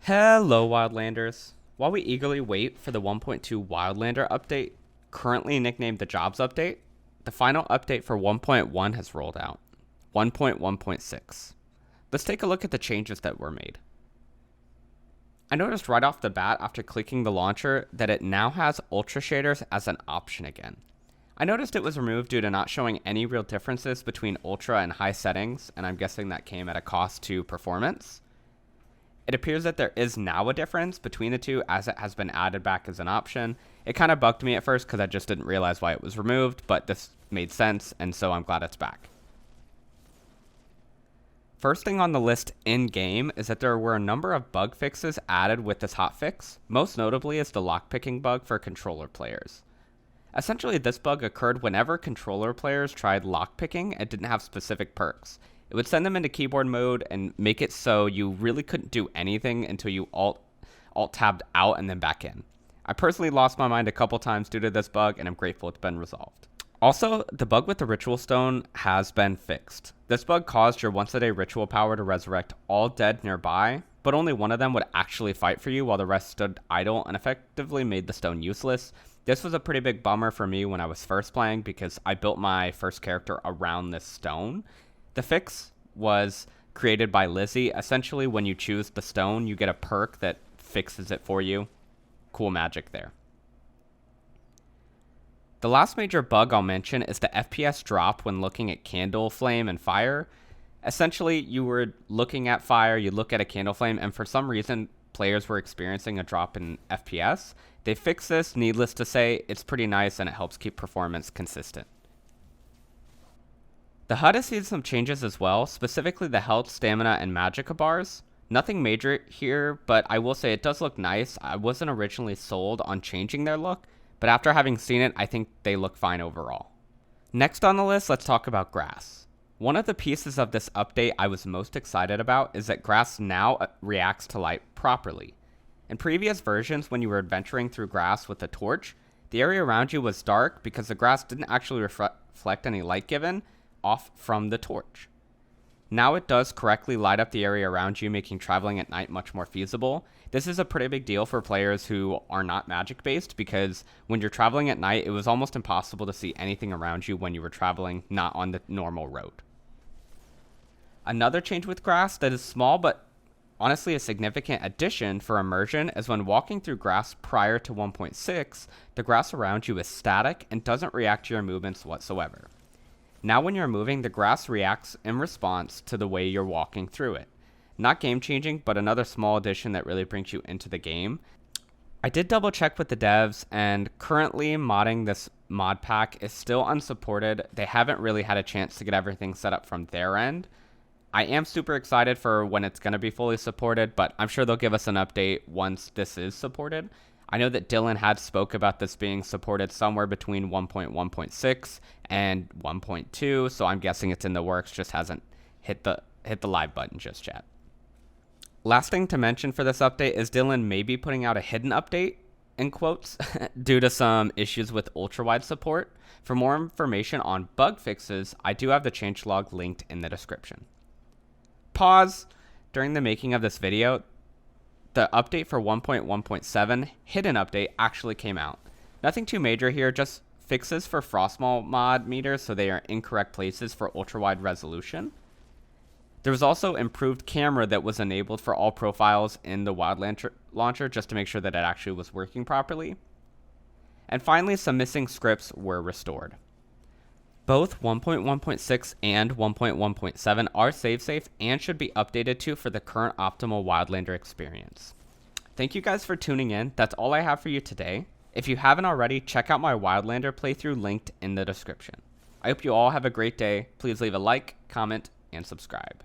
Hello, Wildlanders. While we eagerly wait for the 1.2 Wildlander update, currently nicknamed the Jobs Update, the final update for 1.1 has rolled out, 1.1.6. Let's take a look at the changes that were made. I noticed right off the bat after clicking the launcher that it now has Ultra Shaders as an option again. I noticed it was removed due to not showing any real differences between Ultra and high settings, and I'm guessing that came at a cost to performance. It appears that there is now a difference between the two as it has been added back as an option. It kind of bugged me at first because I just didn't realize why it was removed, but this made sense, and so I'm glad it's back. First thing on the list in-game is that there were a number of bug fixes added with this hotfix. Most notably is the lockpicking bug for controller players. Essentially, this bug occurred whenever controller players tried lockpicking and didn't have specific perks. It would send them into keyboard mode and make it so you really couldn't do anything until you alt-tabbed out and then back in. I personally lost my mind a couple times due to this bug, and I'm grateful it's been resolved. Also, the bug with the ritual stone has been fixed. This bug caused your once-a-day ritual power to resurrect all dead nearby, but only one of them would actually fight for you while the rest stood idle and effectively made the stone useless. This was a pretty big bummer for me when I was first playing because I built my first character around this stone. The fix was created by Lizzie. Essentially, when you choose the stone, you get a perk that fixes it for you. Cool magic there. The last major bug I'll mention is the FPS drop when looking at candle flame and fire. Essentially, you were looking at fire, you look at a candle flame, and for some reason, players were experiencing a drop in FPS. They fixed this, needless to say, it's pretty nice and it helps keep performance consistent. The HUD has seen some changes as well, specifically the health, stamina, and magicka bars. Nothing major here, but I will say it does look nice. I wasn't originally sold on changing their look, but after having seen it, I think they look fine overall. Next on the list, let's talk about grass. One of the pieces of this update I was most excited about is that grass now reacts to light properly. In previous versions, when you were adventuring through grass with a torch, the area around you was dark because the grass didn't actually reflect any light given off from the torch. Now it does correctly light up the area around you, making traveling at night much more feasible. This is a pretty big deal for players who are not magic based because when you're traveling at night, it was almost impossible to see anything around you when you were traveling not on the normal road. Another change with grass that is small but honestly a significant addition for immersion is when walking through grass prior to 1.6, the grass around you is static and doesn't react to your movements whatsoever. Now when you're moving, the grass reacts in response to the way you're walking through it. Not game changing, but another small addition that really brings you into the game. I did double check with the devs, and currently modding this mod pack is still unsupported. They haven't really had a chance to get everything set up from their end. I am super excited for when it's going to be fully supported, but I'm sure they'll give us an update once this is supported. I know that Dylan had spoke about this being supported somewhere between 1.1.6 and 1.2, so I'm guessing it's in the works, just hasn't hit the live button just yet. Last thing to mention for this update is Dylan may be putting out a hidden update, in quotes, due to some issues with ultra-wide support. For more information on bug fixes, I do have the changelog linked in the description. Pause. During the making of this video, the update for 1.1.7 hidden update actually came out. Nothing too major here, just fixes for Frostmaw mod meters so they are in correct places for ultra-wide resolution. There was also improved camera that was enabled for all profiles in the Wildlander launcher just to make sure that it actually was working properly. And finally, some missing scripts were restored. Both 1.1.6 and 1.1.7 are save safe and should be updated to for the current optimal Wildlander experience. Thank you guys for tuning in. That's all I have for you today. If you haven't already, check out my Wildlander playthrough linked in the description. I hope you all have a great day. Please leave a like, comment, and subscribe.